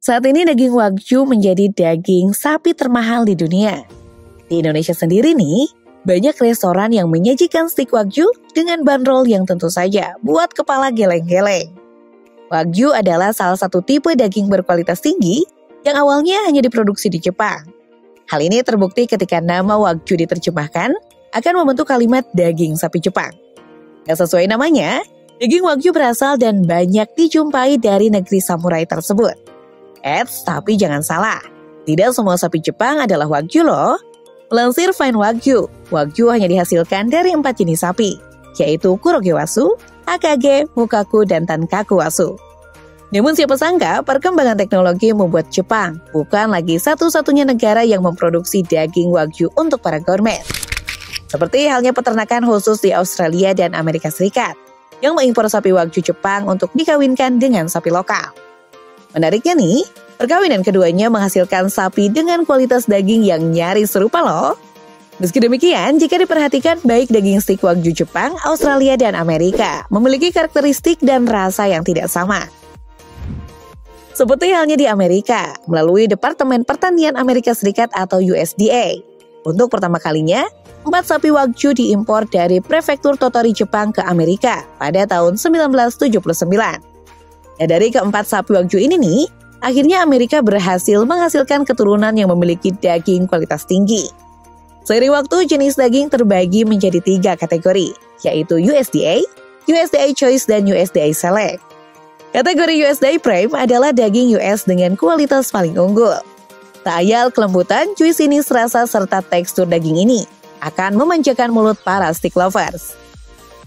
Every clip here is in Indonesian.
Saat ini daging Wagyu menjadi daging sapi termahal di dunia. Di Indonesia sendiri nih, banyak restoran yang menyajikan stik Wagyu dengan bandrol yang tentu saja buat kepala geleng-geleng. Wagyu adalah salah satu tipe daging berkualitas tinggi yang awalnya hanya diproduksi di Jepang. Hal ini terbukti ketika nama Wagyu diterjemahkan akan membentuk kalimat daging sapi Jepang. Gak sesuai namanya, daging Wagyu berasal dan banyak dijumpai dari negeri samurai tersebut. Tapi jangan salah, tidak semua sapi Jepang adalah Wagyu loh. Melansir Fine Wagyu, Wagyu hanya dihasilkan dari 4 jenis sapi, yaitu Kurogewasu, Akage, Mukaku, dan Tankaku Wasu. Namun siapa sangka perkembangan teknologi membuat Jepang bukan lagi satu-satunya negara yang memproduksi daging Wagyu untuk para gourmet. Seperti halnya peternakan khusus di Australia dan Amerika Serikat, yang mengimpor sapi Wagyu Jepang untuk dikawinkan dengan sapi lokal. Menariknya nih, perkawinan keduanya menghasilkan sapi dengan kualitas daging yang nyaris serupa loh. Meski demikian, jika diperhatikan baik daging stik Wagyu Jepang, Australia, dan Amerika memiliki karakteristik dan rasa yang tidak sama. Seperti halnya di Amerika, melalui Departemen Pertanian Amerika Serikat atau USDA. Untuk pertama kalinya, 4 sapi Wagyu diimpor dari prefektur Tottori Jepang ke Amerika pada tahun 1979. Dan dari keempat sapi Wagyu ini nih, akhirnya Amerika berhasil menghasilkan keturunan yang memiliki daging kualitas tinggi. Seiring waktu, jenis daging terbagi menjadi 3 kategori, yaitu USDA, USDA Choice, dan USDA Select. Kategori USDA Prime adalah daging US dengan kualitas paling unggul. Tak ayal kelembutan, juiciness rasa serta tekstur daging ini akan memanjakan mulut para steak lovers.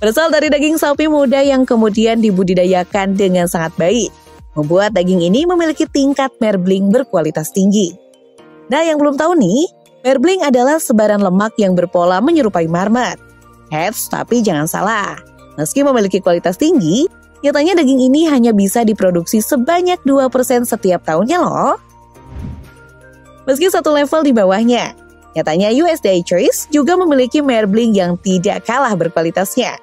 Berasal dari daging sapi muda yang kemudian dibudidayakan dengan sangat baik, membuat daging ini memiliki tingkat marbling berkualitas tinggi. Nah, yang belum tahu nih, marbling adalah sebaran lemak yang berpola menyerupai marmer. Tapi jangan salah, meski memiliki kualitas tinggi, nyatanya daging ini hanya bisa diproduksi sebanyak 2% setiap tahunnya loh. Meski satu level di bawahnya, nyatanya USDA Choice juga memiliki marbling yang tidak kalah berkualitasnya.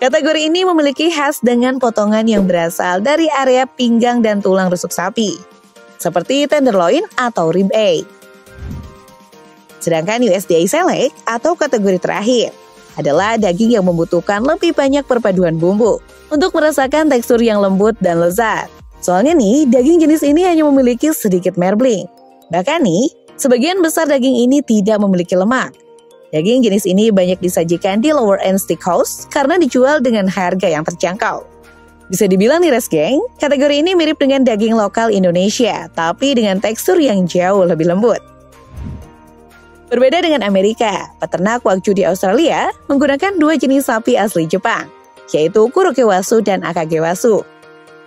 Kategori ini memiliki khas dengan potongan yang berasal dari area pinggang dan tulang rusuk sapi, seperti tenderloin atau ribeye. Sedangkan USDA Select atau kategori terakhir adalah daging yang membutuhkan lebih banyak perpaduan bumbu untuk merasakan tekstur yang lembut dan lezat. Soalnya nih, daging jenis ini hanya memiliki sedikit marbling. Bahkan nih, sebagian besar daging ini tidak memiliki lemak. Daging jenis ini banyak disajikan di lower end steakhouse karena dijual dengan harga yang terjangkau. Bisa dibilang nih geng, kategori ini mirip dengan daging lokal Indonesia, tapi dengan tekstur yang jauh lebih lembut. Berbeda dengan Amerika, peternak Wagyu di Australia menggunakan 2 jenis sapi asli Jepang, yaitu Kurogewasu dan Akage Wasu.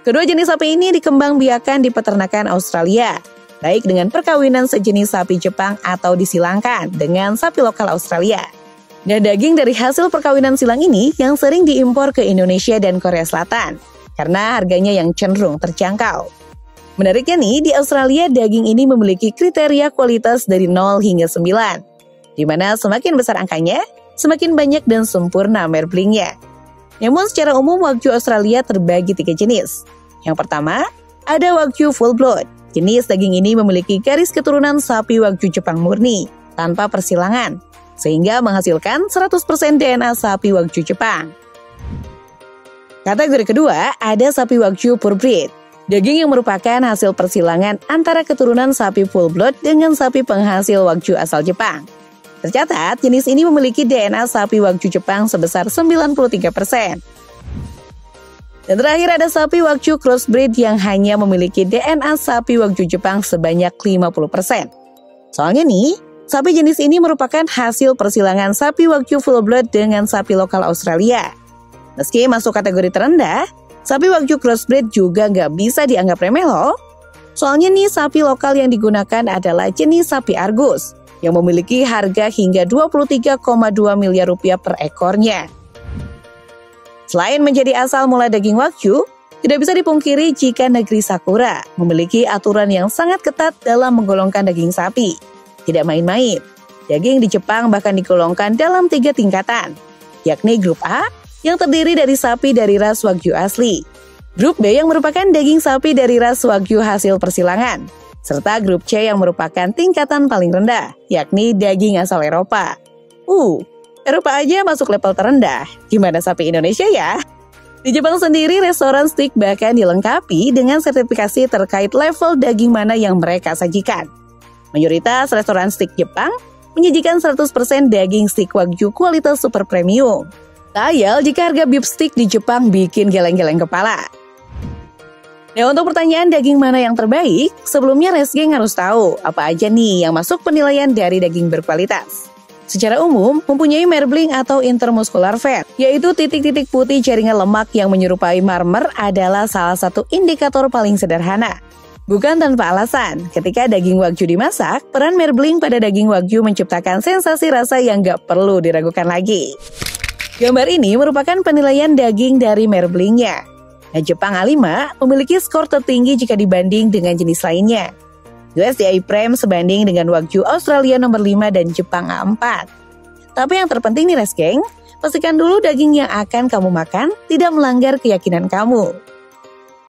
Kedua jenis sapi ini dikembangbiakan di peternakan Australia, baik dengan perkawinan sejenis sapi Jepang atau disilangkan dengan sapi lokal Australia. Dan daging dari hasil perkawinan silang ini yang sering diimpor ke Indonesia dan Korea Selatan, karena harganya yang cenderung terjangkau. Menariknya nih, di Australia daging ini memiliki kriteria kualitas dari 0 hingga 9, di mana semakin besar angkanya, semakin banyak dan sempurna marblingnya. Namun secara umum Wagyu Australia terbagi 3 jenis. Yang pertama, ada Wagyu Full Blood. Jenis daging ini memiliki garis keturunan sapi Wagyu Jepang murni, tanpa persilangan, sehingga menghasilkan 100% DNA sapi Wagyu Jepang. Kategori kedua, ada sapi Wagyu Pure Breed. Daging yang merupakan hasil persilangan antara keturunan sapi full blood dengan sapi penghasil Wagyu asal Jepang. Tercatat, jenis ini memiliki DNA sapi Wagyu Jepang sebesar 93%. Dan terakhir ada sapi Wagyu Crossbreed yang hanya memiliki DNA sapi Wagyu Jepang sebanyak 50%. Soalnya nih, sapi jenis ini merupakan hasil persilangan sapi Wagyu Full Blood dengan sapi lokal Australia. Meski masuk kategori terendah, sapi Wagyu Crossbreed juga nggak bisa dianggap remeh loh. Soalnya nih, sapi lokal yang digunakan adalah jenis sapi Argus, yang memiliki harga hingga 23,2 miliar rupiah per ekornya. Selain menjadi asal mula daging Wagyu, tidak bisa dipungkiri jika negeri Sakura memiliki aturan yang sangat ketat dalam menggolongkan daging sapi. Tidak main-main, daging di Jepang bahkan digolongkan dalam 3 tingkatan, yakni grup A yang terdiri dari sapi dari ras Wagyu asli, Grup B yang merupakan daging sapi dari ras Wagyu hasil persilangan, serta grup C yang merupakan tingkatan paling rendah, yakni daging asal Eropa. Eropa aja masuk level terendah, gimana sapi Indonesia ya? Di Jepang sendiri, restoran steak bahkan dilengkapi dengan sertifikasi terkait level daging mana yang mereka sajikan. Mayoritas restoran steak Jepang menyajikan 100% daging steak Wagyu kualitas super premium. Tayal jika harga beef steak di Jepang bikin geleng-geleng kepala. Nah, untuk pertanyaan daging mana yang terbaik, sebelumnya Resgeng harus tahu apa aja nih yang masuk penilaian dari daging berkualitas. Secara umum, mempunyai marbling atau intermuscular fat, yaitu titik-titik putih jaringan lemak yang menyerupai marmer adalah salah satu indikator paling sederhana. Bukan tanpa alasan, ketika daging Wagyu dimasak, peran marbling pada daging Wagyu menciptakan sensasi rasa yang gak perlu diragukan lagi. Gambar ini merupakan penilaian daging dari marblingnya. Nah, Jepang A5 memiliki skor tertinggi jika dibanding dengan jenis lainnya. USDA Prime sebanding dengan Wagyu Australia nomor 5 dan Jepang A4. Tapi yang terpenting nih Resgeng, pastikan dulu daging yang akan kamu makan tidak melanggar keyakinan kamu.